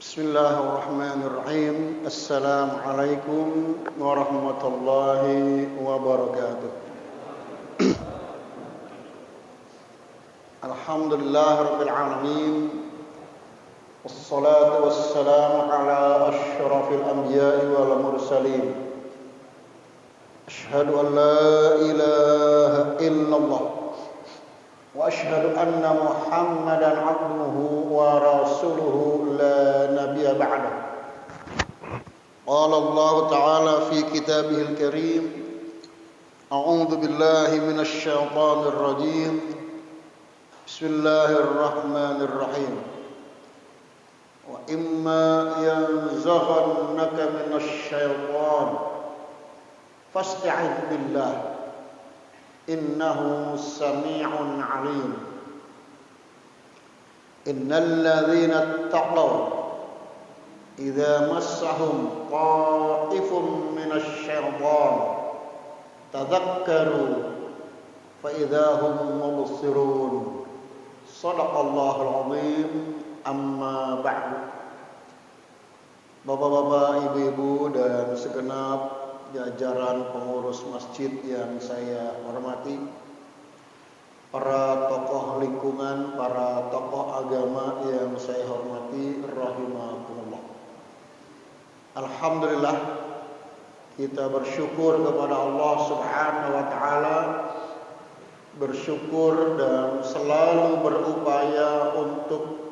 Bismillahirrahmanirrahim. Assalamualaikum warahmatullahi wabarakatuh. Alhamdulillahirabbil alamin. Wassalatu wassalamu ala asyrafil anbiya'i wal mursalin. Asyhadu an la ilaha illallah wa asyhadu anna Muhammadan abduhu wa rasuluhu la nabiyya ba'dah. Qala Allah ta'ala fi kitabihil karim, a'udzu billahi minasy syaithanir rajim. Bismillahirrahmanirrahim. Wa imma yanzaghannaka minasy syaitan fasta'idz billah. Innahu sami'un 'alim. Innal ladzina taqaw idza massahum ta'ifun minasy syaitan tadzakkaru fa idza hum mubsirun. Shadaqallahul 'azim. Amma ba'du. Bapak-bapak, ibu-ibu dan segenap jajaran pengurus masjid yang saya hormati, para tokoh lingkungan, para tokoh agama yang saya hormati, rahimakumullah. Alhamdulillah, kita bersyukur kepada Allah Subhanahu wa taala, bersyukur dan selalu berupaya untuk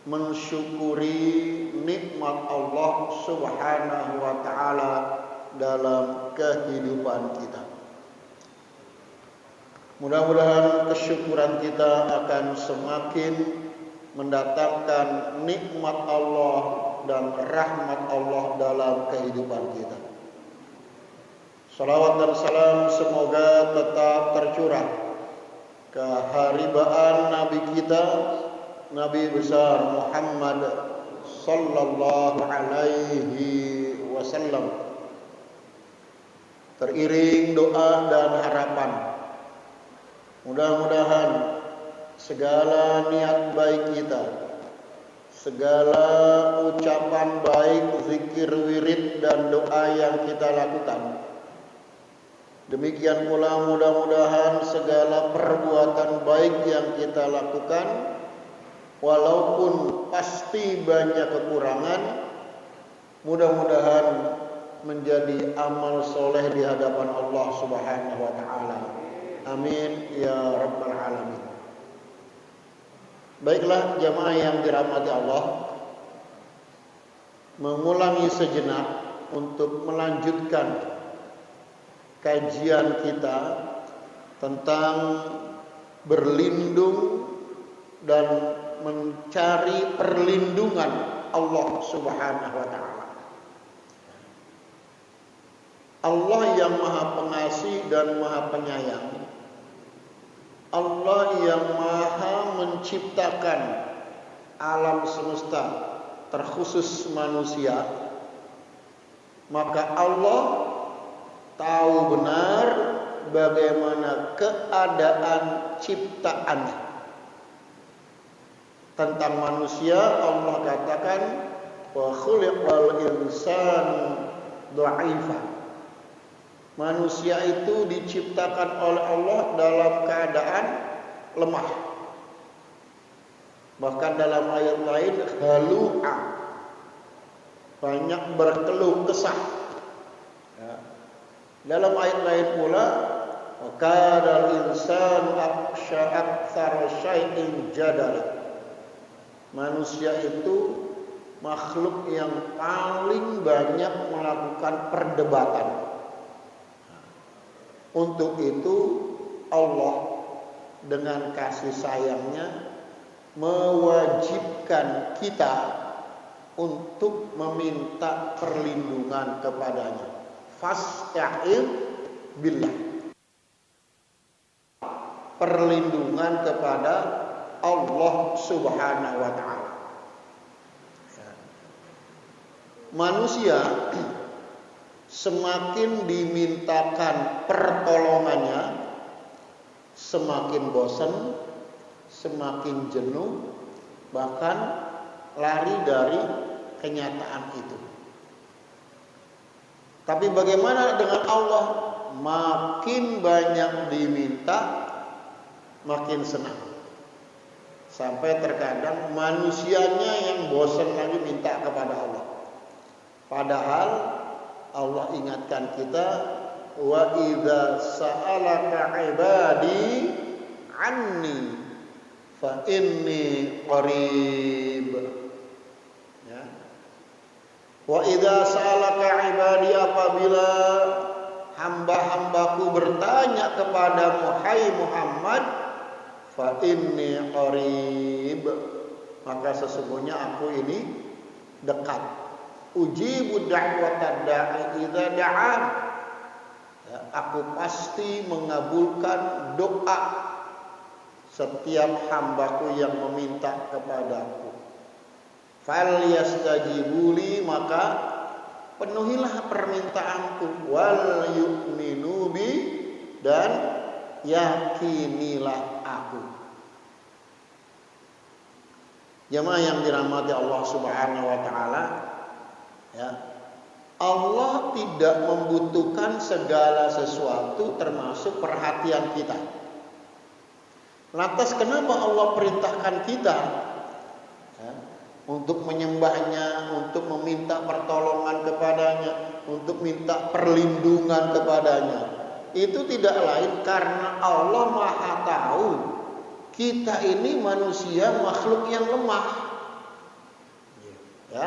mensyukuri nikmat Allah Subhanahu wa taala dalam kehidupan kita. Mudah-mudahan kesyukuran kita akan semakin mendatangkan nikmat Allah dan rahmat Allah dalam kehidupan kita. Salawat dan salam semoga tetap tercurah ke haribaan Nabi kita, Nabi besar Muhammad sallallahu alaihi wasallam. Teriring doa dan harapan, mudah-mudahan segala niat baik kita, segala ucapan baik, zikir, wirid dan doa yang kita lakukan, demikian pula mudah-mudahan segala perbuatan baik yang kita lakukan, walaupun pasti banyak kekurangan, mudah-mudahan menjadi amal soleh di hadapan Allah Subhanahu wa taala. Amin ya rabbal alamin. Baiklah jamaah yang dirahmati Allah, mengulangi sejenak untuk melanjutkan kajian kita tentang berlindung dan mencari perlindungan Allah Subhanahu wa taala. Allah yang maha pengasih dan maha penyayang, Allah yang maha menciptakan alam semesta, terkhusus manusia, maka Allah tahu benar bagaimana keadaan ciptaannya. Tentang manusia Allah katakan, wa khuliqal insanu dha'ifa. Manusia itu diciptakan oleh Allah dalam keadaan lemah. Bahkan dalam ayat lain halu'a, banyak berkeluh kesah. Ya. Dalam ayat lain pula wa kadal insanu aktsara syai'in jadala. Manusia itu makhluk yang paling banyak melakukan perdebatan. Untuk itu Allah dengan kasih sayangnya mewajibkan kita untuk meminta perlindungan kepadanya. Fasta'idz billah. Perlindungan kepada Allah Subhanahu wa taala. Manusia semakin dimintakan pertolongannya, semakin bosan, semakin jenuh, bahkan lari dari kenyataan itu. Tapi bagaimana dengan Allah? Makin banyak diminta, makin senang. Sampai terkadang manusianya yang bosan lagi minta kepada Allah. Padahal Allah ingatkan kita, wa idza sa'alaka ibadi anni fa inni qarib. Ya. Wa idza sa'alaka ibadi, apabila hamba-hambaku bertanya kepadamu hai Muhammad, fa inni qarib, maka sesungguhnya aku ini dekat. Ujibu da'watad da'i idza da'an. Ya, aku pasti mengabulkan doa setiap hambaku yang meminta kepadaku. Fal yastajibuli, maka penuhilah permintaanku. Wal yu'minu bi, dan yakinilah aku. Jemaah yang dirahmati Allah Subhanahu wa taala, ya. Allah tidak membutuhkan segala sesuatu termasuk perhatian kita. Lantas kenapa Allah perintahkan kita, ya, untuk menyembahnya, untuk meminta pertolongan kepadanya, untuk minta perlindungan kepadanya? Itu tidak lain karena Allah Maha tahu kita ini manusia, makhluk yang lemah. Ya,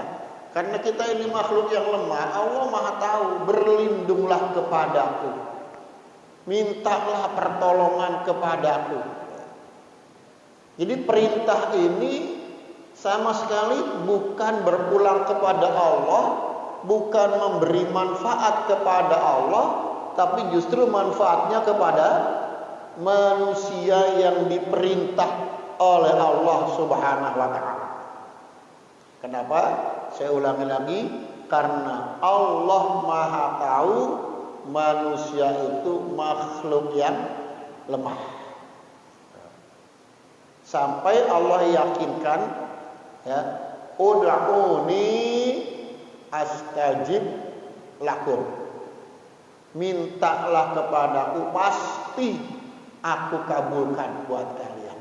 karena kita ini makhluk yang lemah, Allah Maha tahu. Berlindunglah kepadaku, mintalah pertolongan kepadaku. Jadi perintah ini sama sekali bukan berpulang kepada Allah, bukan memberi manfaat kepada Allah, tapi justru manfaatnya kepada manusia yang diperintah oleh Allah Subhanahu wa taala. Kenapa? Saya ulangi lagi, karena Allah Maha tahu manusia itu makhluk yang lemah. Sampai Allah yakinkan, ya, ud'uni astajib lakum. Mintalah kepadaku, pasti aku kabulkan buat kalian.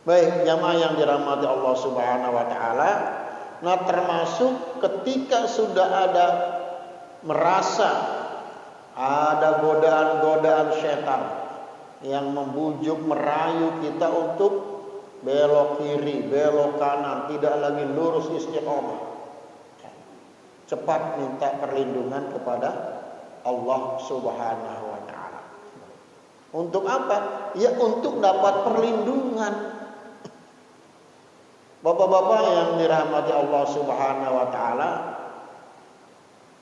Baik, jamaah yang dirahmati Allah Subhanahu wa taala. Nah, termasuk ketika sudah ada merasa ada godaan-godaan setan yang membujuk, merayu kita untuk belok kiri, belok kanan, tidak lagi lurus istiqomah, cepat minta perlindungan kepada Allah Subhanahu wa taala. Untuk apa? Ya, untuk dapat perlindungan. Bapak-bapak yang dirahmati Allah Subhanahu wa taala,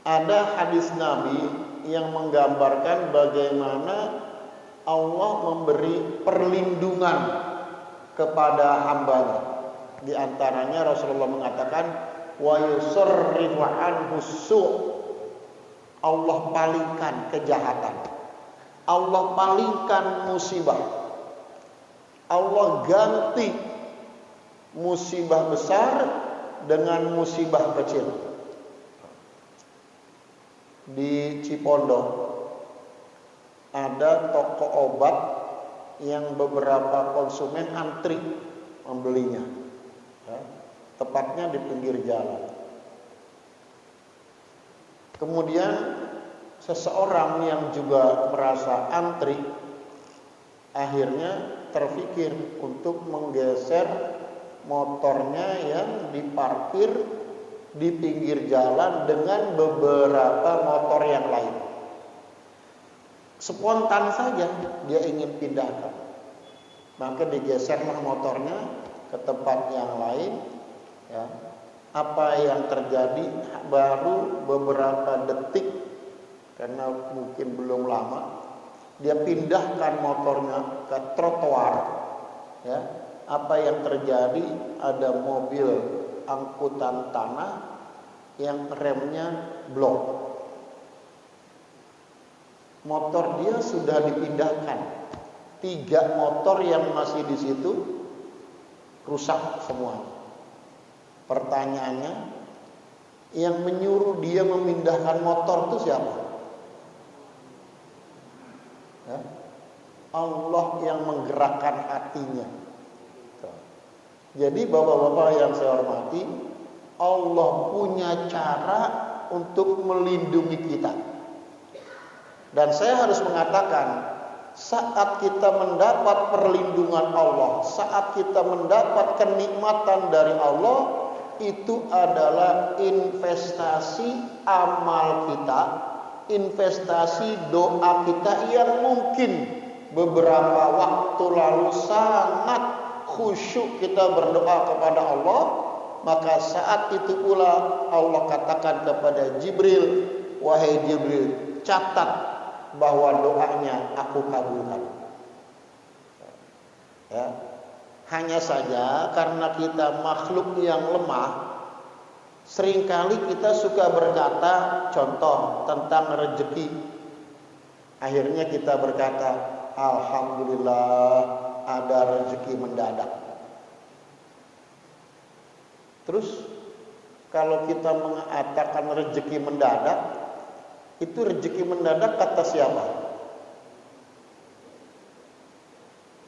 ada hadis Nabi yang menggambarkan bagaimana Allah memberi perlindungan kepada hambanya. Di antaranya Rasulullah mengatakan, wa yusarrifu anhu su'. Allah palingkan kejahatan, Allah palingkan musibah, Allah ganti musibah besar dengan musibah kecil. Di Cipondo ada toko obat yang beberapa konsumen antri membelinya, ya, tepatnya di pinggir jalan. Kemudian seseorang yang juga merasa antri akhirnya terpikir untuk menggeser motornya yang diparkir di pinggir jalan dengan beberapa motor yang lain. Spontan saja dia ingin pindahkan, maka digeserlah motornya ke tempat yang lain, ya. Apa yang terjadi baru beberapa detik, karena mungkin belum lama, dia pindahkan motornya ke trotoar, ya. Apa yang terjadi, ada mobil angkutan tanah yang remnya blok. Motor dia sudah dipindahkan. 3 motor yang masih di situ rusak semuanya. Pertanyaannya, yang menyuruh dia memindahkan motor itu siapa? Ya? Allah yang menggerakkan hatinya. Jadi bapak-bapak yang saya hormati, Allah punya cara untuk melindungi kita. Dan saya harus mengatakan, saat kita mendapat perlindungan Allah, saat kita mendapat kenikmatan dari Allah, itu adalah investasi amal kita, investasi doa kita yang mungkin beberapa waktu lalu sangat khusyuk kita berdoa kepada Allah. Maka saat itu pula Allah katakan kepada Jibril, wahai Jibril, catat bahwa doanya aku kabulkan. Ya. Hanya saja karena kita makhluk yang lemah, seringkali kita suka berkata, contoh tentang rezeki. Akhirnya kita berkata, alhamdulillah ada rezeki mendadak. Terus kalau kita mengatakan rezeki mendadak, itu rezeki mendadak kata siapa?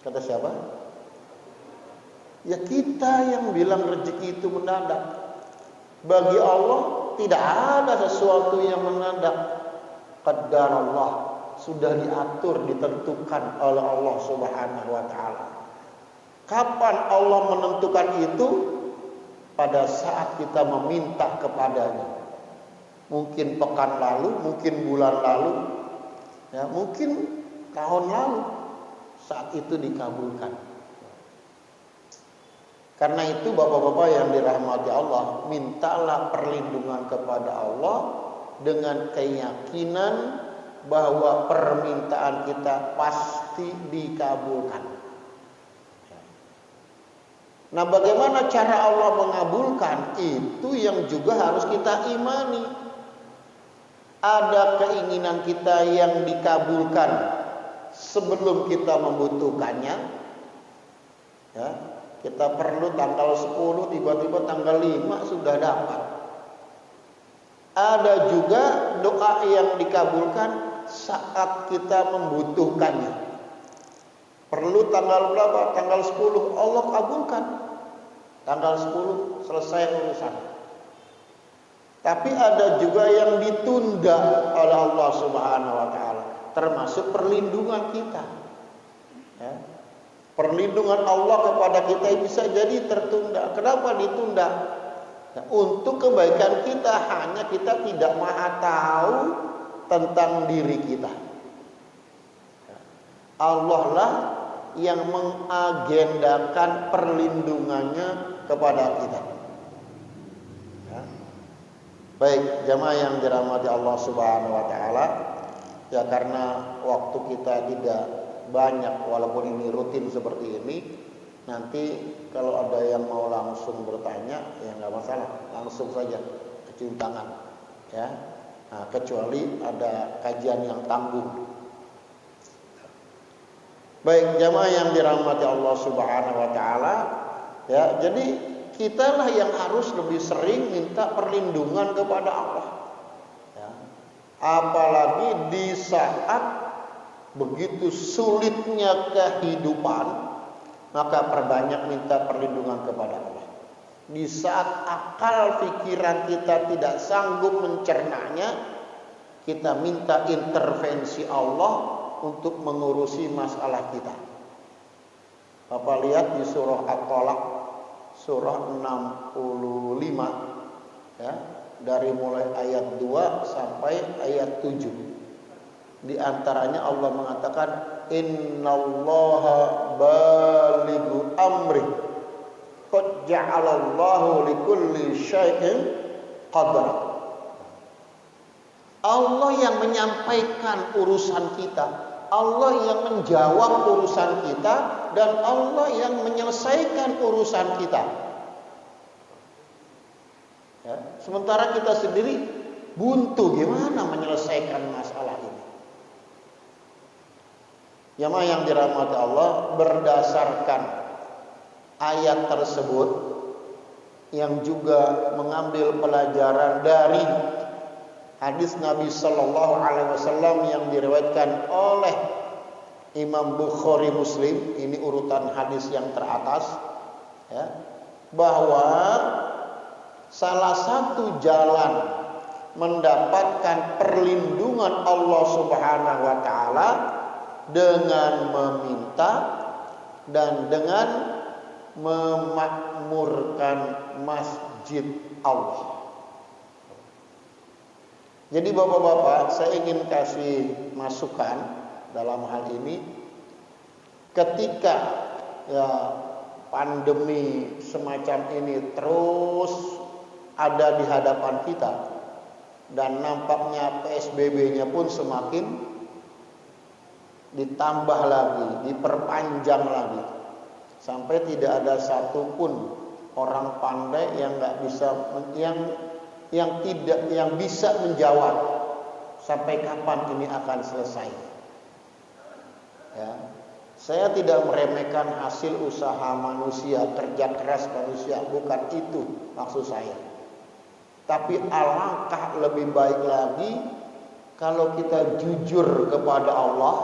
Kata siapa? Ya kita yang bilang rezeki itu mendadak. Bagi Allah tidak ada sesuatu yang mendadak. Qadarullah, sudah diatur, ditentukan oleh Allah Subhanahu wa taala. Kapan Allah menentukan itu? Pada saat kita meminta kepadanya. Mungkin pekan lalu, mungkin bulan lalu, ya, mungkin tahun lalu, saat itu dikabulkan. Karena itu bapak-bapak yang dirahmati Allah, mintalah perlindungan kepada Allah dengan keyakinan bahwa permintaan kita pasti dikabulkan. Nah, bagaimana cara Allah mengabulkan? Itu yang juga harus kita imani. Ada keinginan kita yang dikabulkan sebelum kita membutuhkannya. Ya, kita perlu tanggal 10, tiba-tiba tanggal 5 sudah dapat. Ada juga doa yang dikabulkan saat kita membutuhkannya. Perlu tanggal berapa? Tanggal 10 Allah kabulkan. Tanggal 10 selesai urusan. Tapi ada juga yang ditunda oleh Allah Subhanahu wa taala, termasuk perlindungan kita. Ya. Perlindungan Allah kepada kita bisa jadi tertunda. Kenapa ditunda? Ya, untuk kebaikan kita, hanya kita tidak maha tahu tentang diri kita. Ya. Allah lah yang mengagendakan perlindungannya kepada kita. Ya. Baik, jamaah yang dirahmati Allah Subhanahu wa taala, ya karena waktu kita tidak banyak walaupun ini rutin seperti ini, nanti kalau ada yang mau langsung bertanya ya nggak masalah, langsung saja cium tangan, ya. Nah, kecuali ada kajian yang tanggung. Baik, jamaah yang dirahmati Allah Subhanahu wa taala, ya, jadi kitalah yang harus lebih sering minta perlindungan kepada Allah. Ya. Apalagi di saat begitu sulitnya kehidupan, maka perbanyak minta perlindungan kepada Allah. Di saat akal pikiran kita tidak sanggup mencernanya, kita minta intervensi Allah untuk mengurusi masalah kita. Bapak lihat di surah At-Talaq, surah 65, ya, dari mulai ayat 2 sampai ayat 7. Di antaranya Allah mengatakan, innallaha balighu amri qad ja'alallahu likulli syai'in qadar. Allah yang menyampaikan urusan kita, Allah yang menjawab urusan kita, dan Allah yang menyelesaikan urusan kita. Ya, sementara kita sendiri buntu, gimana menyelesaikan masalah ini? Jamaah yang dirahmati Allah, berdasarkan ayat tersebut yang juga mengambil pelajaran dari hadis Nabi Sallallahu Alaihi Wasallam yang diriwayatkan oleh Imam Bukhari Muslim, ini urutan hadis yang teratas, ya, bahwa salah satu jalan mendapatkan perlindungan Allah Subhanahu wa taala dengan meminta dan dengan memakmurkan masjid Allah. Jadi bapak-bapak, saya ingin kasih masukan dalam hal ini. Ketika ya pandemi semacam ini terus ada di hadapan kita dan nampaknya PSBB-nya pun semakin ditambah lagi, diperpanjang lagi, sampai tidak ada satupun orang pandai yang nggak bisa yang bisa menjawab sampai kapan ini akan selesai. Ya. Saya tidak meremehkan hasil usaha manusia, kerja keras manusia, bukan itu maksud saya. Tapi alangkah lebih baik lagi kalau kita jujur kepada Allah,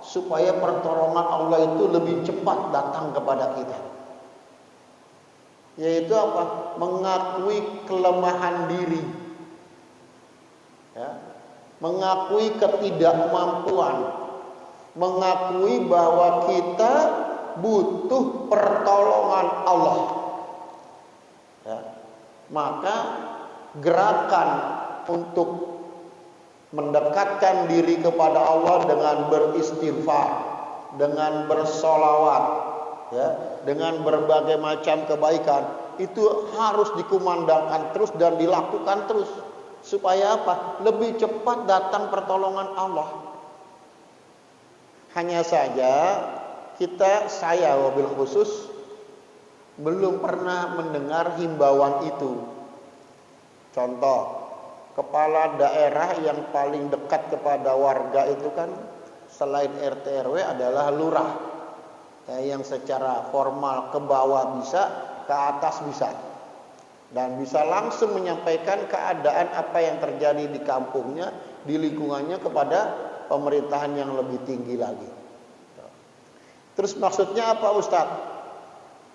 supaya pertolongan Allah itu lebih cepat datang kepada kita. Yaitu apa? Mengakui kelemahan diri, ya, mengakui ketidakmampuan, mengakui bahwa kita butuh pertolongan Allah, ya. Maka gerakan untuk mendekatkan diri kepada Allah dengan beristighfar, dengan bersolawat, ya, dengan berbagai macam kebaikan, itu harus dikumandangkan terus dan dilakukan terus. Supaya apa? Lebih cepat datang pertolongan Allah. Hanya saja saya wabil khusus belum pernah mendengar himbauan itu. Contoh, kepala daerah yang paling dekat kepada warga itu kan selain RT RW adalah lurah, ya, yang secara formal ke bawah bisa, ke atas bisa, dan bisa langsung menyampaikan keadaan apa yang terjadi di kampungnya, di lingkungannya kepada pemerintahan yang lebih tinggi lagi. Terus maksudnya apa Ustadz?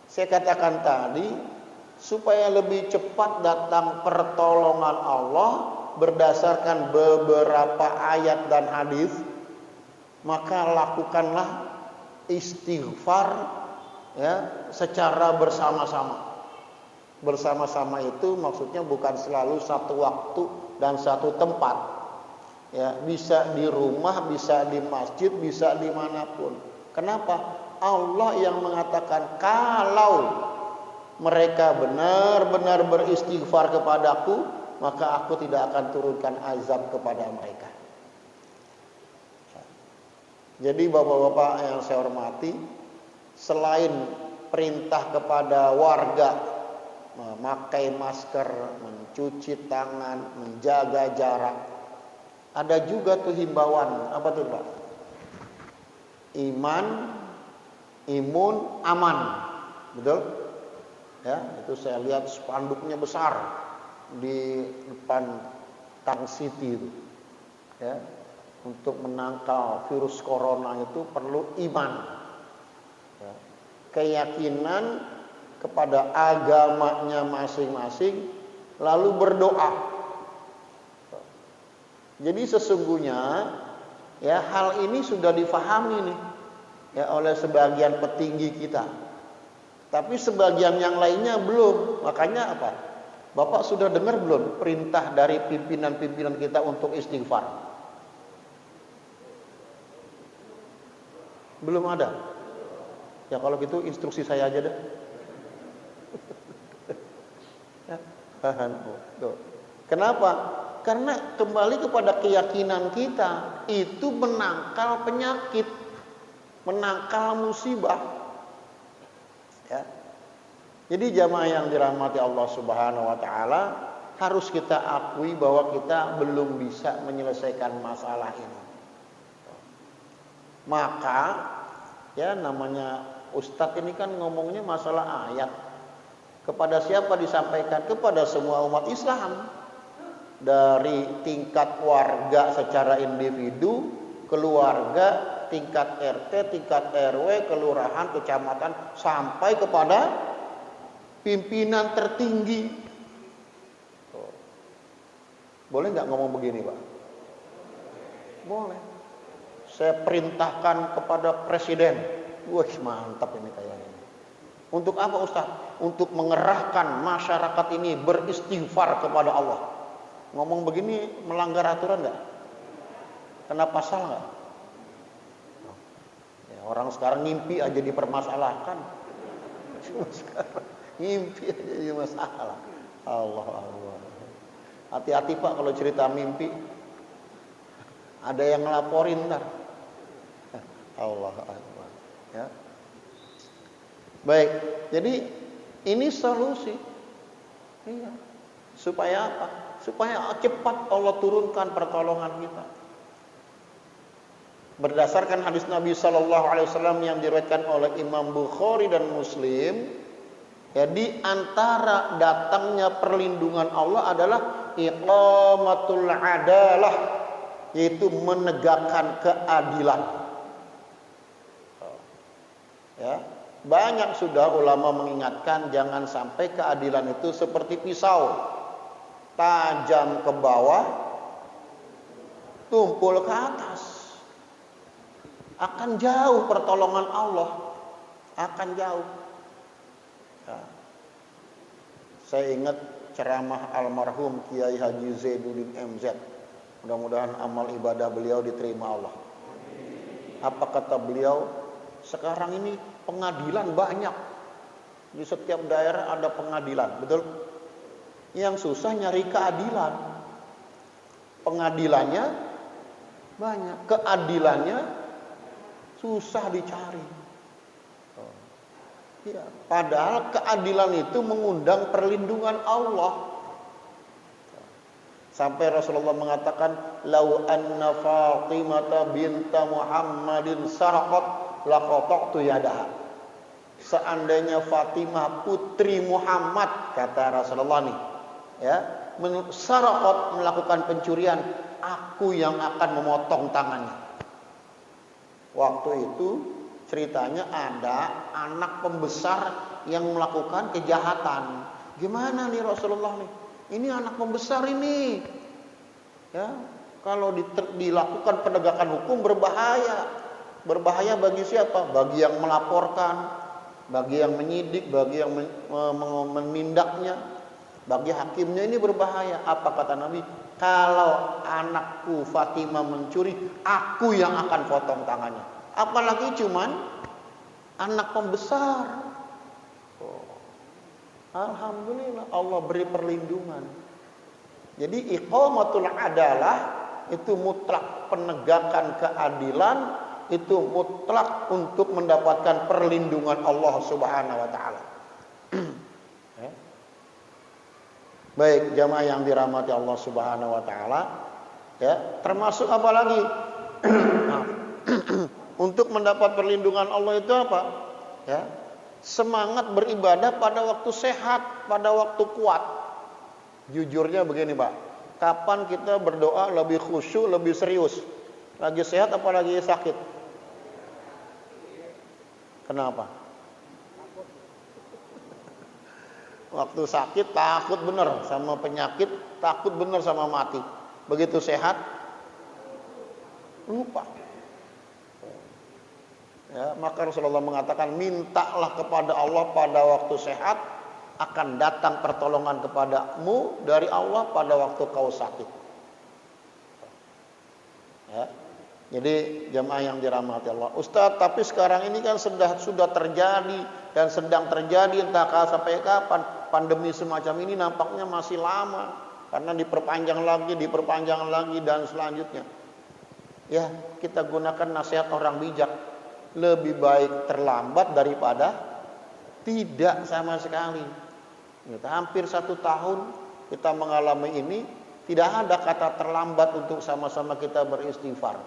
Saya katakan tadi, supaya lebih cepat datang pertolongan Allah berdasarkan beberapa ayat dan hadis, maka lakukanlah istighfar, ya, secara bersama-sama. Bersama-sama itu maksudnya bukan selalu satu waktu dan satu tempat, ya, bisa di rumah, bisa di masjid, bisa dimanapun. Kenapa? Allah yang mengatakan kalau mereka benar-benar beristighfar kepadaku, maka aku tidak akan turunkan azab kepada mereka. Jadi bapak-bapak yang saya hormati, selain perintah kepada warga memakai masker, mencuci tangan, menjaga jarak, ada juga tuh himbauan. Apa tuh Pak? Imun, aman. Betul? Ya, itu saya lihat spanduknya besar di depan Tang City itu. Ya, untuk menangkal virus corona itu perlu iman, ya, keyakinan kepada agamanya masing-masing, lalu berdoa. Jadi sesungguhnya, ya, hal ini sudah difahami nih, ya, oleh sebagian petinggi kita. Tapi sebagian yang lainnya belum. Makanya apa? Bapak sudah dengar belum perintah dari pimpinan-pimpinan kita untuk istighfar? Belum ada. Ya kalau gitu instruksi saya aja deh. Kenapa? Karena kembali kepada keyakinan kita, itu menangkal penyakit, menangkal musibah. Ya. Jadi jamaah yang dirahmati Allah Subhanahu wa taala, harus kita akui bahwa kita belum bisa menyelesaikan masalah ini. Maka ya namanya Ustadz ini kan ngomongnya masalah ayat. Kepada siapa disampaikan? Kepada semua umat Islam. Dari tingkat warga secara individu, keluarga, tingkat RT, tingkat RW, kelurahan, kecamatan, sampai kepada pimpinan tertinggi. Boleh nggak ngomong begini, Pak? Boleh. Saya perintahkan kepada presiden. Wah, mantap ini kayaknya. Untuk apa, Ustaz? Untuk mengerahkan masyarakat ini beristighfar kepada Allah. Ngomong begini melanggar aturan nggak? Kena pasal nggak? Ya, orang sekarang ngimpi aja dipermasalahkan. Ngimpi aja jadi masalah. Allah. Hati-hati Pak kalau cerita mimpi. Ada yang ngelaporin ntar. Allah. Ya. Baik, jadi ini solusi. Iya. Supaya apa? Supaya cepat Allah turunkan pertolongan kita. Berdasarkan hadis Nabi Sallallahu Alaihi Wasallam yang diriwayatkan oleh Imam Bukhari dan Muslim, jadi antara datangnya perlindungan Allah adalah iqamatul adalah, yaitu menegakkan keadilan. Ya, banyak sudah ulama mengingatkan jangan sampai keadilan itu seperti pisau, tajam ke bawah, tumpul ke atas. Akan jauh pertolongan Allah, akan jauh. Ya. Saya ingat ceramah almarhum Kiai Haji Zainuddin MZ. Mudah-mudahan amal ibadah beliau diterima Allah. Apa kata beliau? Sekarang ini pengadilan banyak. Di setiap daerah ada pengadilan, betul? Yang susah nyari keadilan. Pengadilannya banyak, keadilannya susah dicari. Ya, padahal keadilan itu mengundang perlindungan Allah. Sampai Rasulullah mengatakan, "Lau anna Fatimah binta Muhammadin sarqat laqata'tu yadaha." Seandainya Fatimah putri Muhammad, kata Rasulullah nih, ya, sarqat, melakukan pencurian, aku yang akan memotong tangannya. Waktu itu ceritanya ada anak pembesar yang melakukan kejahatan. Gimana nih Rasulullah nih? Ini anak pembesar ini. Ya, kalau dilakukan penegakan hukum berbahaya. Berbahaya bagi siapa? Bagi yang melaporkan, bagi yang menyidik, bagi yang menindaknya, bagi hakimnya ini berbahaya. Apa kata Nabi? Kalau anakku Fatimah mencuri, aku yang akan potong tangannya. Apalagi cuman anak pembesar. Alhamdulillah Allah beri perlindungan. Jadi iqamatul adalah itu mutlak penegakan keadilan, itu mutlak untuk mendapatkan perlindungan Allah Subhanahu wa taala. Baik jamaah yang dirahmati Allah Subhanahu wa taala, ya, termasuk apa lagi? Untuk mendapat perlindungan Allah itu apa? Ya. Semangat beribadah pada waktu sehat, pada waktu kuat. Jujurnya begini Pak, kapan kita berdoa lebih khusyuk, lebih serius? Lagi sehat apa lagi sakit? Kenapa? Waktu sakit takut bener sama penyakit, takut bener sama mati. Begitu sehat, lupa. Ya, maka Rasulullah mengatakan, mintalah kepada Allah pada waktu sehat, akan datang pertolongan kepadamu dari Allah pada waktu kau sakit. Ya. Jadi jamaah yang dirahmati Allah, Ustaz, tapi sekarang ini kan sudah terjadi dan sedang terjadi, entah sampai kapan pandemi semacam ini, nampaknya masih lama karena diperpanjang lagi dan selanjutnya. Ya, kita gunakan nasihat orang bijak. Lebih baik terlambat daripada tidak sama sekali. Kita hampir 1 tahun kita mengalami ini, tidak ada kata terlambat untuk sama-sama kita beristighfar.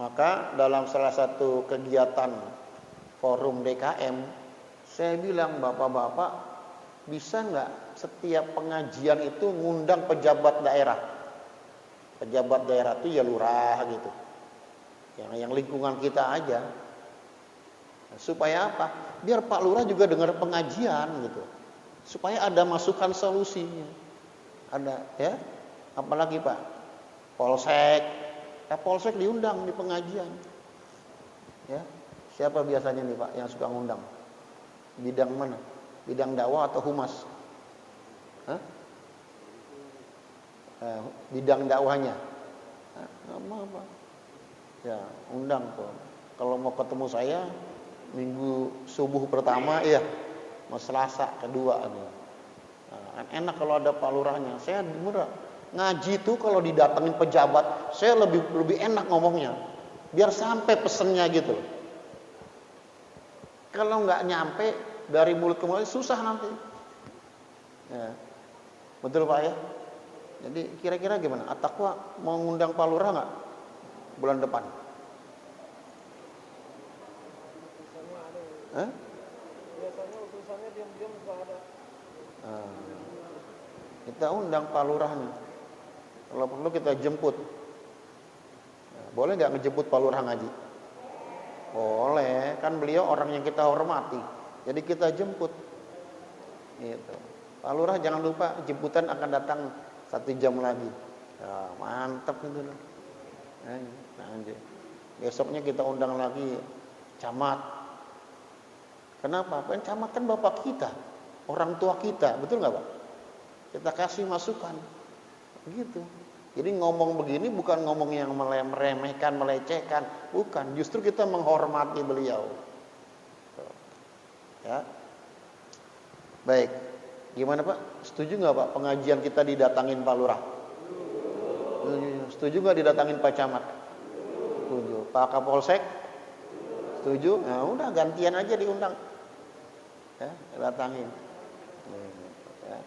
Maka dalam salah satu kegiatan forum DKM, saya bilang, bapak-bapak bisa nggak setiap pengajian itu ngundang pejabat daerah? Pejabat daerah itu ya lurah gitu, yang lingkungan kita aja. Supaya apa? Biar Pak Lurah juga dengar pengajian gitu, supaya ada masukan solusinya. Ada ya, apalagi Pak Polsek, Polsek diundang di pengajian. Ya, siapa biasanya nih Pak yang suka ngundang? Bidang mana? Bidang dakwah atau humas? Hah? Bidang dakwahnya? Apa? Ya, undang kok. Kalau mau ketemu saya minggu subuh pertama, iya, mau Selasa kedua. Nah, enak kalau ada Pak Lurahnya. Saya murah. Ngaji tuh kalau didatengin pejabat, saya lebih enak ngomongnya. Biar sampai pesennya gitu. Kalau nggak nyampe dari mulut ke mulut susah nanti. Ya. Betul Pak ya? Jadi kira-kira gimana? At-Taqwa mau ngundang Pak Lurah nggak bulan depan? Biasanya utusannya diam-diam suka ada. Kita undang Pak Lurahnya. Kalau perlu kita jemput. Boleh nggak ngejemput Pak Lurah ngaji? Boleh, kan beliau orang yang kita hormati. Jadi kita jemput. Gitu. Pak Lurah jangan lupa jemputan akan datang 1 jam lagi. Ya, mantap itu loh. Besoknya kita undang lagi camat. Kenapa? Kan camat kan bapak kita, orang tua kita, betul nggak Pak? Kita kasih masukan, gitu. Jadi ngomong begini bukan ngomong yang meremehkan, melecehkan, bukan. Justru kita menghormati beliau. Ya, baik. Gimana Pak? Setuju nggak Pak pengajian kita didatangin Pak Lurah? Setuju nggak didatangin Pak Camat? Setuju. Pak Kapolsek? Setuju? Nah udah gantian aja diundang. Ya, datangin. Ya.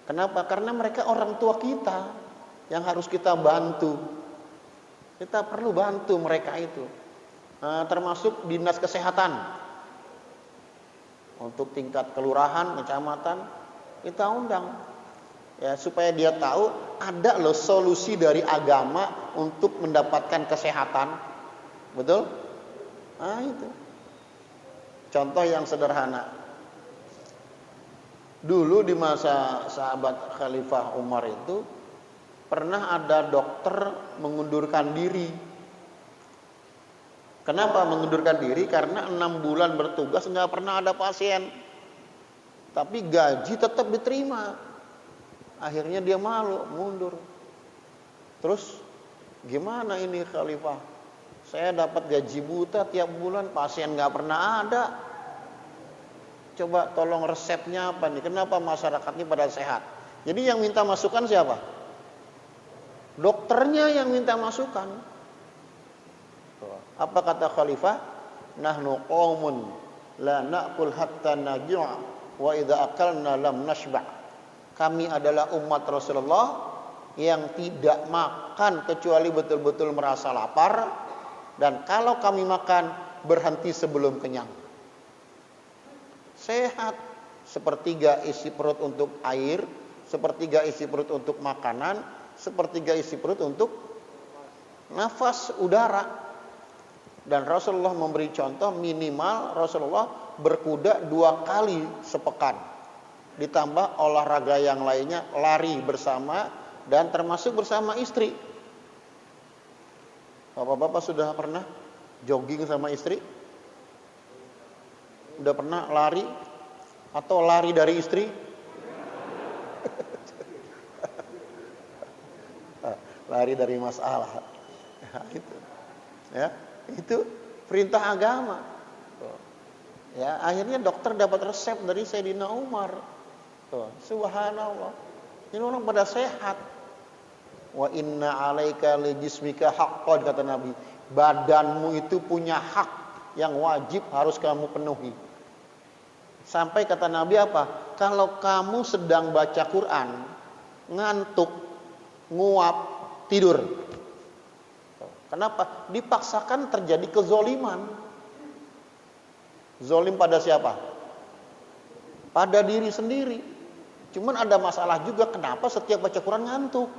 Kenapa? Karena mereka orang tua kita yang harus kita bantu. Kita perlu bantu mereka itu. Termasuk dinas kesehatan. Untuk tingkat kelurahan, kecamatan, kita undang. Ya, supaya dia tahu ada loh solusi dari agama untuk mendapatkan kesehatan. Betul? Nah itu. Contoh yang sederhana. Dulu di masa sahabat Khalifah Umar itu pernah ada dokter mengundurkan diri. Kenapa mengundurkan diri? Karena 6 bulan bertugas nggak pernah ada pasien, tapi gaji tetap diterima. Akhirnya dia malu, mundur. Terus gimana ini Khalifah? Saya dapat gaji buta tiap bulan, pasien nggak pernah ada. Coba tolong resepnya apa nih? Kenapa masyarakat ini pada sehat? Jadi yang minta masukan siapa? Dokternya yang minta masukan. Apa kata Khalifah? Nahnu qaumun la na'kul hatta najua wa idza akalna lam nashba. Kami adalah umat Rasulullah yang tidak makan kecuali betul-betul merasa lapar, dan kalau kami makan berhenti sebelum kenyang. Sehat, sepertiga isi perut untuk air, sepertiga isi perut untuk makanan, sepertiga isi perut untuk nafas udara. Dan Rasulullah memberi contoh minimal Rasulullah berkuda 2 kali sepekan, ditambah olahraga yang lainnya, lari bersama dan termasuk bersama istri. Bapak-bapak sudah pernah jogging sama istri? Udah pernah lari atau lari dari istri? Lari dari masalah. Itu. Ya, itu perintah agama. Ya, akhirnya dokter dapat resep dari Sayyidina Umar. Tuh, subhanallah. Ini orang pada sehat. Wa inna 'alaika li jismika haqqan, kata Nabi. Badanmu itu punya hak yang wajib harus kamu penuhi. Sampai kata Nabi apa? Kalau kamu sedang baca Quran, ngantuk, nguap, tidur. Kenapa? Dipaksakan terjadi kezoliman. Zolim pada siapa? Pada diri sendiri. Cuman ada masalah juga, kenapa setiap baca Quran ngantuk?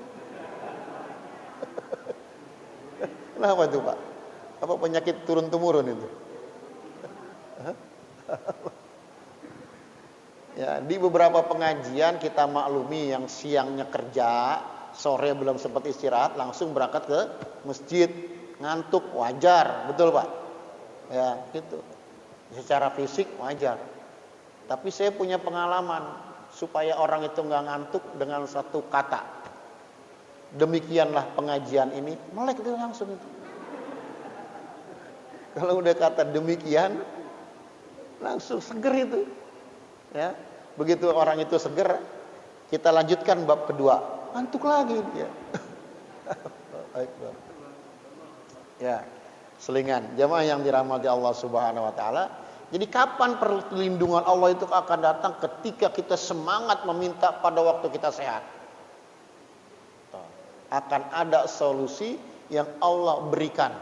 Kenapa itu Pak? Apa penyakit turun-temurun itu? Ya, di beberapa pengajian kita maklumi yang siangnya kerja, sore belum sempat istirahat, langsung berangkat ke masjid, ngantuk, wajar, betul Pak? Ya, gitu. Secara fisik wajar. Tapi saya punya pengalaman supaya orang itu nggak ngantuk dengan satu kata. Demikianlah pengajian ini, melek itu langsung itu. Kalau udah kata demikian, langsung seger itu. Ya, begitu orang itu seger, kita lanjutkan bab kedua, ngantuk lagi dia. Ya, selingan. Jamaah yang dirahmati Allah Subhanahu wa taala. Jadi kapan perlindungan Allah itu akan datang? Ketika kita semangat meminta pada waktu kita sehat. Akan ada solusi yang Allah berikan.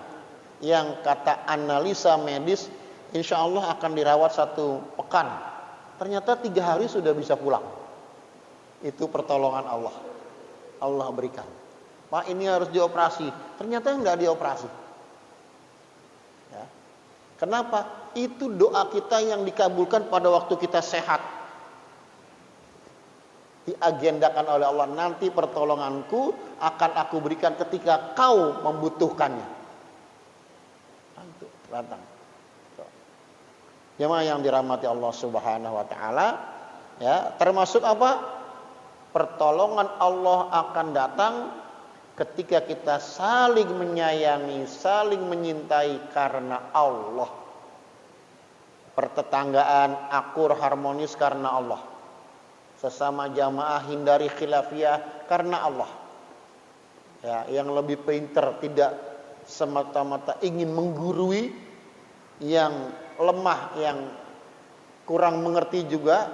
Yang kata analisa medis, insya Allah akan dirawat 1 pekan. Ternyata 3 hari sudah bisa pulang. Itu pertolongan Allah. Allah berikan. Pak, ini harus dioperasi. Ternyata enggak dioperasi. Ya. Kenapa? Itu doa kita yang dikabulkan pada waktu kita sehat. Diagendakan oleh Allah, nanti pertolonganku akan aku berikan ketika kau membutuhkannya. Datang. Jemaah yang dirahmati Allah Subhanahu wa taala, ya, termasuk apa? Pertolongan Allah akan datang ketika kita saling menyayangi, saling menyintai karena Allah. Pertetanggaan akur harmonis karena Allah. Sesama jamaah hindari khilafiyah karena Allah. Ya, yang lebih pintar tidak semata-mata ingin menggurui, yang lemah, yang kurang mengerti juga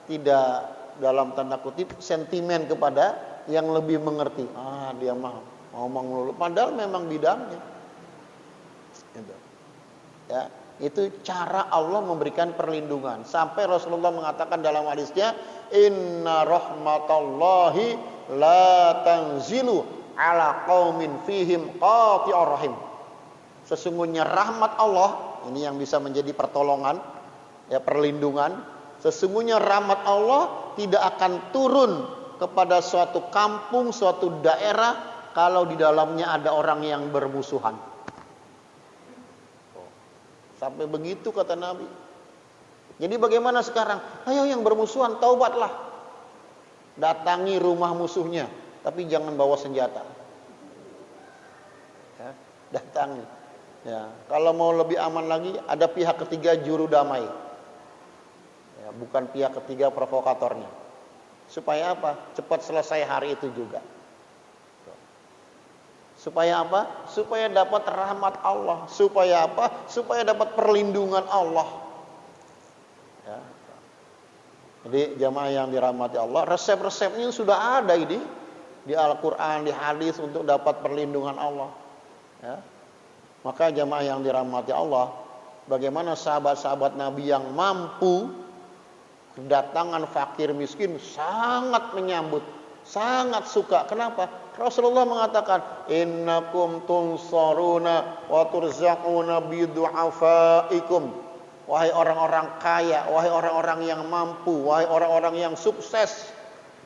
tidak dalam tanda kutip sentimen kepada yang lebih mengerti. Dia mah ngomong melulu, padahal memang bidangnya. Gitu. Ya, itu cara Allah memberikan perlindungan. Sampai Rasulullah mengatakan dalam hadisnya, inna rahmatallahi la tanzilu ala qaumin fihim qati'ur rahim. Sesungguhnya rahmat Allah, ini yang bisa menjadi pertolongan, ya, perlindungan. Sesungguhnya rahmat Allah tidak akan turun kepada suatu kampung, suatu daerah kalau di dalamnya ada orang yang bermusuhan. Sampai begitu kata Nabi. Jadi bagaimana sekarang? Ayo yang bermusuhan, taubatlah. Datangi rumah musuhnya, tapi jangan bawa senjata. Ya, datangi. Ya, kalau mau lebih aman lagi, ada pihak ketiga juru damai. Ya, bukan pihak ketiga provokatornya. Supaya apa? Cepat selesai hari itu juga. Supaya apa? Supaya dapat rahmat Allah. Supaya apa? Supaya dapat perlindungan Allah. Ya. Jadi jamaah yang dirahmati Allah, resep-resepnya sudah ada ini di Al-Quran, di hadis untuk dapat perlindungan Allah. Ya. Maka jamaah yang dirahmati Allah, bagaimana sahabat-sahabat Nabi yang mampu kedatangan fakir miskin sangat menyambut, sangat suka. Kenapa? Rasulullah mengatakan, innakum tunsaruna wa turzaquna bidu'afaikum. Wahai orang-orang kaya, wahai orang-orang yang mampu, wahai orang-orang yang sukses,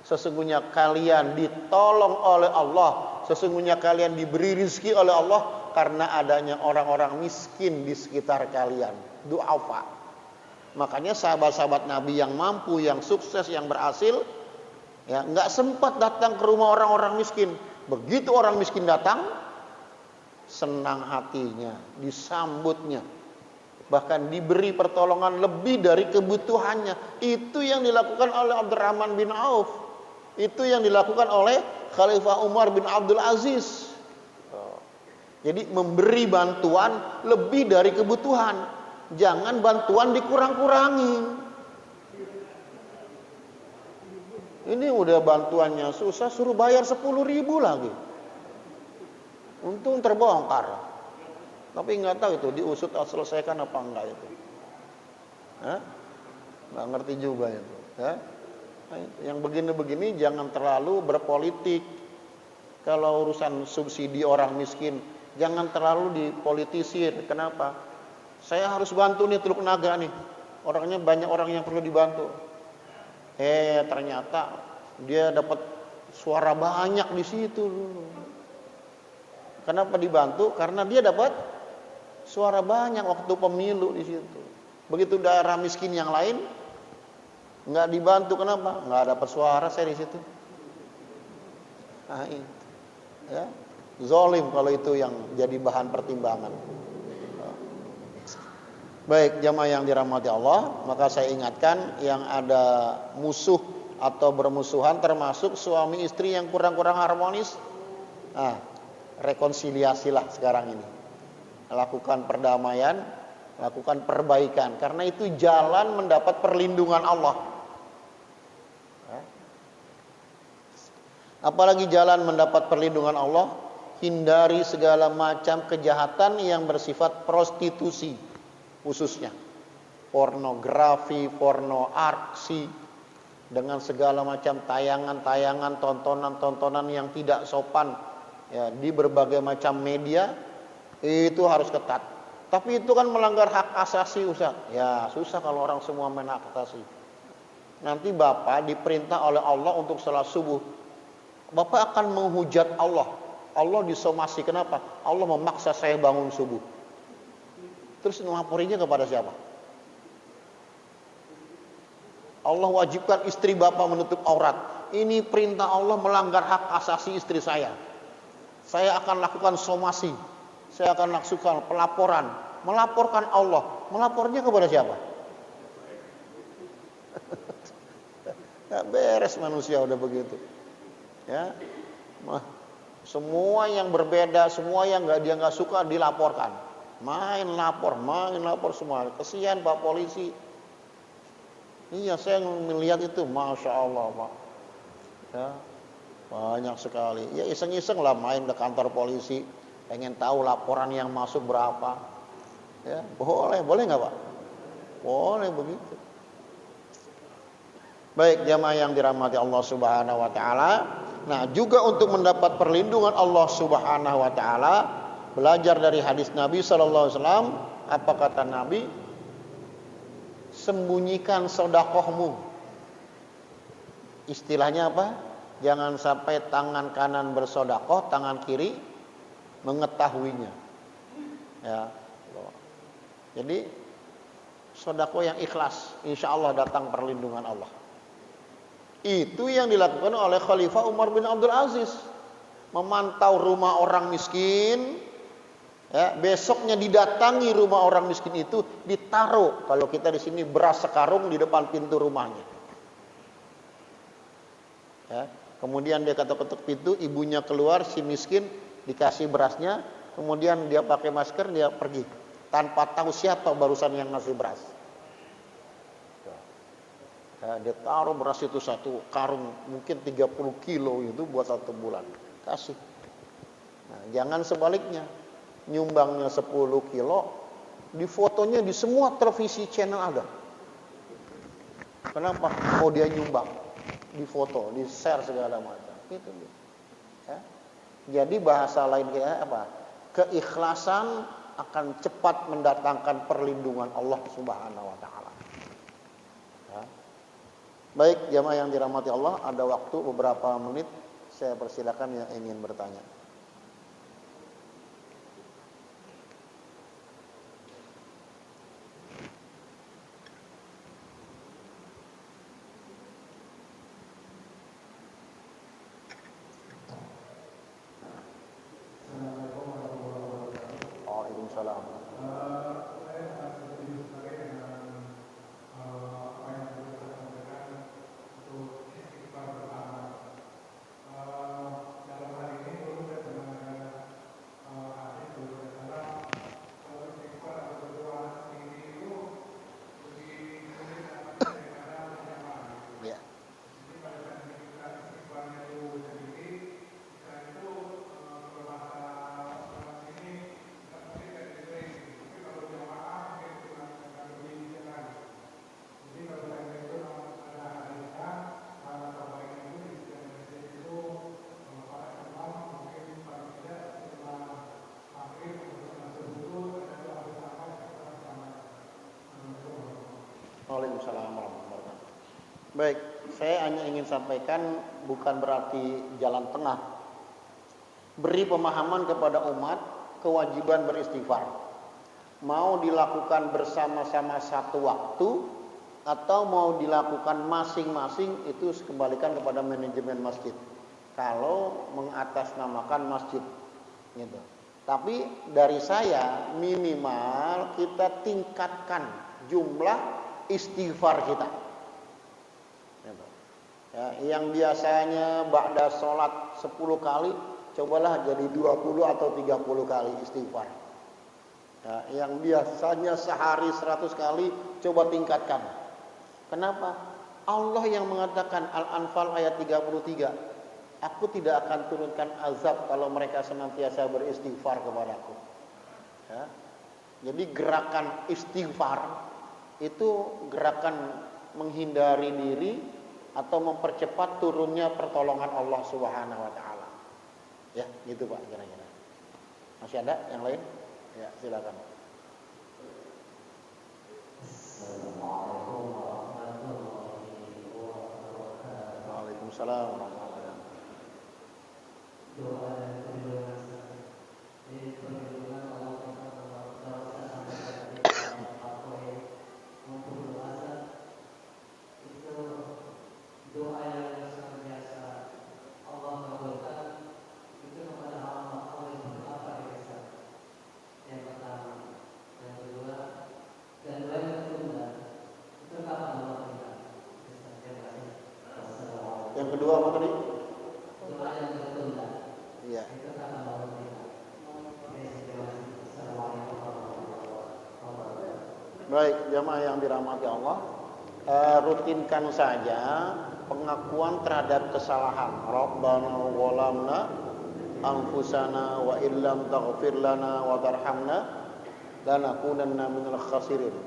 sesungguhnya kalian ditolong oleh Allah, sesungguhnya kalian diberi rizki oleh Allah karena adanya orang-orang miskin di sekitar kalian. Du'afa. Makanya sahabat-sahabat Nabi yang mampu, yang sukses, yang berhasil, ya, nggak sempat datang ke rumah orang-orang miskin. Begitu orang miskin datang, senang hatinya, disambutnya, bahkan diberi pertolongan lebih dari kebutuhannya. Itu yang dilakukan oleh Abdurrahman bin Auf. Itu yang dilakukan oleh Khalifah Umar bin Abdul Aziz. Jadi memberi bantuan lebih dari kebutuhan. Jangan bantuan dikurang-kurangi. Ini udah bantuannya susah, suruh bayar 10.000 lagi. Untung terbongkar. Tapi nggak tahu itu diusut atau selesaikan apa enggak itu. Hah? Nggak ngerti juga itu. Ya? Yang begini-begini jangan terlalu berpolitik. Kalau urusan subsidi orang miskin, jangan terlalu dipolitisir. Kenapa? Saya harus bantu nih Teluk Naga nih. Orangnya banyak orang yang perlu dibantu. Ternyata dia dapat suara banyak di situ. Kenapa dibantu? Karena dia dapat suara banyak waktu pemilu di situ. Begitu daerah miskin yang lain nggak dibantu, kenapa? Nggak dapat suara saya di situ. Nah, ini. Ya, zolim kalau itu yang jadi bahan pertimbangan. Baik, jamaah yang dirahmati Allah, maka saya ingatkan yang ada musuh atau bermusuhan termasuk suami istri yang kurang-kurang harmonis. Nah, rekonsiliasilah sekarang ini. Lakukan perdamaian, lakukan perbaikan, karena itu jalan mendapat perlindungan Allah. Apalagi jalan mendapat perlindungan Allah, hindari segala macam kejahatan yang bersifat prostitusi, khususnya pornografi, porno aksi, dengan segala macam tayangan-tayangan, tontonan-tontonan yang tidak sopan ya, di berbagai macam media, itu harus ketat. Tapi itu kan melanggar hak asasi, Ustaz. Ya susah kalau orang semua main hak asasi. Nanti Bapak diperintah oleh Allah untuk salat subuh, Bapak akan menghujat Allah. Allah disomasi. Kenapa? Allah memaksa saya bangun subuh. Terus melaporinya kepada siapa? Allah wajibkan istri Bapak menutup aurat. Ini perintah Allah melanggar hak asasi istri saya. Saya akan lakukan somasi. Saya akan lakukan pelaporan. Melaporkan Allah. Melapornya kepada siapa? Gak beres manusia udah begitu. Ya, semua yang berbeda, semua yang dia nggak suka dilaporkan, main lapor semua. Kesian Pak polisi. Iya, saya melihat itu, masya Allah Pak. Ya, banyak sekali. Ya iseng-iseng lah main ke kantor polisi, pengen tahu laporan yang masuk berapa. Ya, boleh nggak Pak? Boleh begitu. Baik, jamaah yang dirahmati Allah Subhanahu Wa Taala. Nah, juga untuk mendapat perlindungan Allah Subhanahu Wa Taala, belajar dari hadis Nabi Sallallahu Alaihi Wasallam. Apa kata Nabi? Sembunyikan sedekahmu. Istilahnya apa? Jangan sampai tangan kanan bersedekah, tangan kiri mengetahuinya. Ya. Jadi sedekah yang ikhlas, insya Allah datang perlindungan Allah. Itu yang dilakukan oleh Khalifah Umar bin Abdul Aziz. Memantau rumah orang miskin. Ya, besoknya didatangi rumah orang miskin itu, ditaruh, kalau kita di sini beras sekarung di depan pintu rumahnya. Ya, kemudian dia ketuk-ketuk pintu, ibunya keluar, si miskin dikasih berasnya, kemudian dia pakai masker, dia pergi. Tanpa tahu siapa barusan yang ngasih beras. Ya, dia taruh beras itu satu karung mungkin 30 kilo itu buat 1 bulan. Kasih. Nah, jangan sebaliknya. Nyumbangnya 10 kilo, di fotonya di semua televisi channel ada. Kenapa? Oh dia nyumbang. Di foto, di share segala macam. Itu dia. Ya. Jadi bahasa lain kayak apa? Keikhlasan akan cepat mendatangkan perlindungan Allah Subhanahu Wa Taala. Ya. Baik, jamaah yang dirahmati Allah, ada waktu beberapa menit, saya persilakan yang ingin bertanya. Waalaikumsalam. Baik, saya hanya ingin sampaikan bukan berarti jalan tengah. Beri pemahaman kepada umat kewajiban beristighfar. Mau dilakukan bersama-sama satu waktu atau mau dilakukan masing-masing, itu kembalikan kepada manajemen masjid. Kalau mengatasnamakan masjid, gitu. Tapi dari saya minimal kita tingkatkan jumlah istighfar kita. Gitu. Ya, yang biasanya ba'da sholat 10 kali, cobalah jadi 20 atau 30 kali istighfar. Ya, yang biasanya sehari 100 kali, coba tingkatkan. Kenapa? Allah yang mengatakan Al-Anfal ayat 33. Aku tidak akan turunkan azab kalau mereka senantiasa beristighfar kepadaku. Ya. Jadi gerakan istighfar itu gerakan menghindari diri atau mempercepat turunnya pertolongan Allah Subhanahu wa taala. Ya, gitu Pak kira-kira. Masih ada yang lain? Ya, silakan. Waalaikumsalam warahmatullahi wabarakatuh. Doa dan perlindungan dari perlindungan Allah sampai maupun doa itu doa yang sangat biasa Allah kabulkan itu kepada Allah yang berapa biasa. Yang pertama, yang kedua, dan doa yang kedua itu kapan Allah berikan. Yang kedua apa tadi? Doa yang tertunda. Iya. Baik, jamaah yang dirahmati Allah, rutinkan saja pengakuan terhadap kesalahan. Rabbana walamna anfusana wa illam taghfir lana wa tarhamna lanakunanna minal khasirin.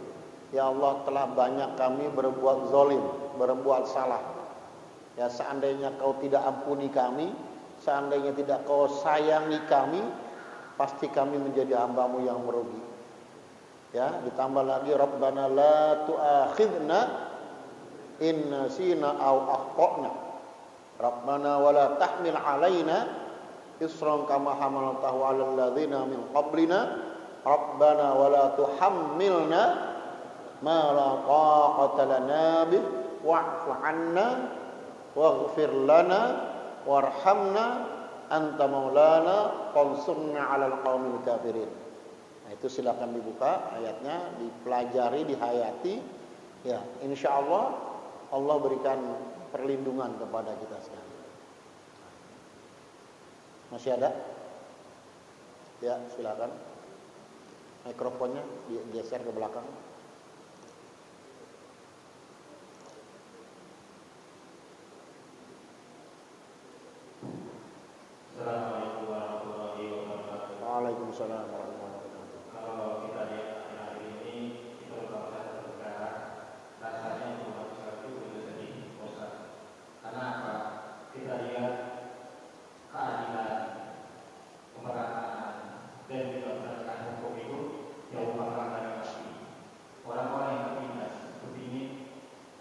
Ya Allah, telah banyak kami berbuat zalim, berbuat salah. Ya, seandainya Kau tidak ampuni kami, seandainya tidak Kau sayangi kami, pasti kami menjadi hamba-Mu yang merugi. Ya, ditambah lagi Rabbana la tu'akhidna in nasina aw akhtana. Rabbana wa la tahmil alaina isran kama hamaltahu 'alal ladzina min qablina. Rabbana wa la tuhammilna ma la taqata lana bih wa'fu 'anna waghfir lana warhamna anta maulana fansurna 'alal qaumil kafirin. Nah, itu silakan dibuka ayatnya, dipelajari, dihayati. Ya, insyaallah Allah berikan perlindungan kepada kita sekalian. Masih ada? Ya, silakan. Mikrofonnya digeser ke belakang. Assalamualaikum warahmatullahi wabarakatuh. Waalaikumsalam warahmatullahi wabarakatuh. Kalau kita lihat hari ini kita berbangsa negara, rasanya umat Islam itu begitu sedih, bosan. Karena apa? Kita lihat keadilan, pemerataan, dan juga penegakan hukum itu jauh panggilan dari pasti. Orang-orang yang tertindas seperti ini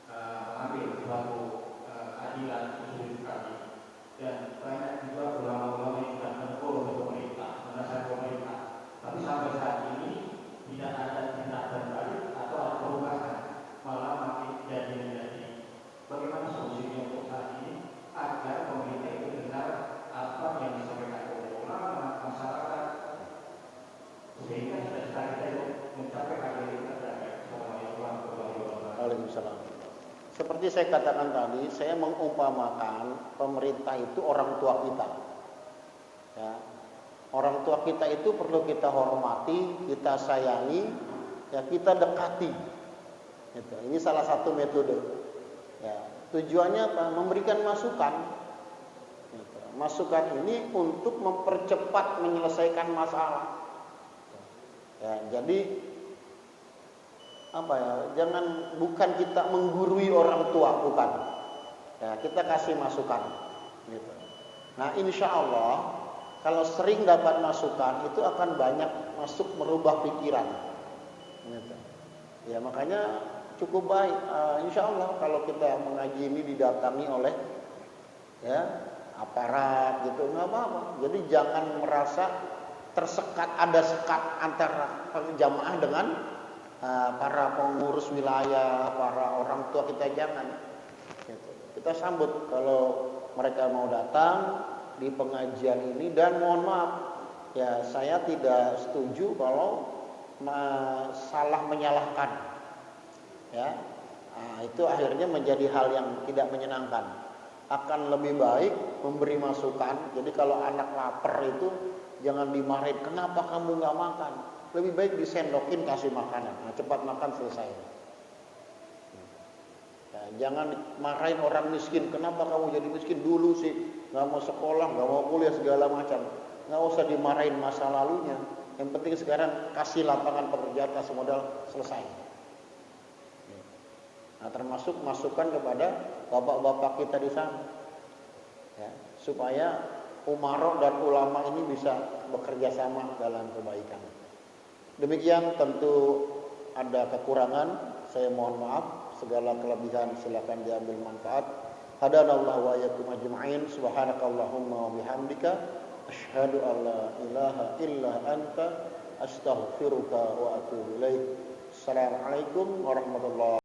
mengambil suatu keadilan sulit sekali. Dan banyak juga ulama-ulama yang sudah menegur pemerintah, menasihati pemerintah. Tapi sampai saat ini tidak ada tindak balik atau ada perubahan, malah makin jadi. Bagaimana solusinya untuk saat ini agar pemerintah itu dengar apa yang disampaikan oleh ulama masyarakat, sehingga cita-cita kita itu mencapai keadilan yang terbaik. Assalamualaikum warahmatullahi wabarakatuh. Waalaikumsalam. Seperti saya katakan tadi, saya mengumpamakan pemerintah itu orang tua kita. Ya. Orang tua kita itu perlu kita hormati, kita sayangi, ya kita dekati. Gitu. Ini salah satu metode. Ya. Tujuannya apa? Memberikan masukan. Gitu. Masukan ini untuk mempercepat menyelesaikan masalah. Ya, jadi apa ya? Bukan kita menggurui orang tua, bukan. Ya, kita kasih masukan. Gitu. Nah, insya Allah kalau sering dapat masukan itu akan banyak masuk merubah pikiran. Gitu. Ya, makanya cukup baik. Insya Allah kalau kita mengaji ini didatangi oleh ya aparat gitu, nggak apa-apa. Jadi jangan merasa tersekat, ada sekat antara jamaah dengan para pengurus wilayah, para orang tua kita, jangan. Gitu. Kita sambut kalau mereka mau datang di pengajian ini, dan mohon maaf ya, saya tidak setuju kalau salah menyalahkan ya. Itu akhirnya menjadi hal yang tidak menyenangkan. Akan lebih baik memberi masukan. Jadi kalau anak lapar itu jangan dimarahin, kenapa kamu nggak makan, lebih baik disendokin, kasih makanan, nah, cepat makan, selesai. Ya, jangan marahin orang miskin, kenapa kamu jadi miskin, dulu sih nggak mau sekolah, nggak mau kuliah, segala macam. Nggak usah dimarahin masa lalunya. Yang penting sekarang kasih lapangan pekerjaan, kasih modal, selesai. Nah, termasuk masukan kepada bapak-bapak kita di sana, ya, supaya umarok dan ulama ini bisa bekerja sama dalam kebaikan. Demikian, tentu ada kekurangan, saya mohon maaf. Segala kelebihan silakan diambil manfaat. Hadanallahu wa iyyakum ajma'in. Subhanakallahumma wa bihamdika asyhadu an la ilaha illa anta astaghfiruka wa atubu ilaik. Assalamualaikum warahmatullahi wabarakatuh.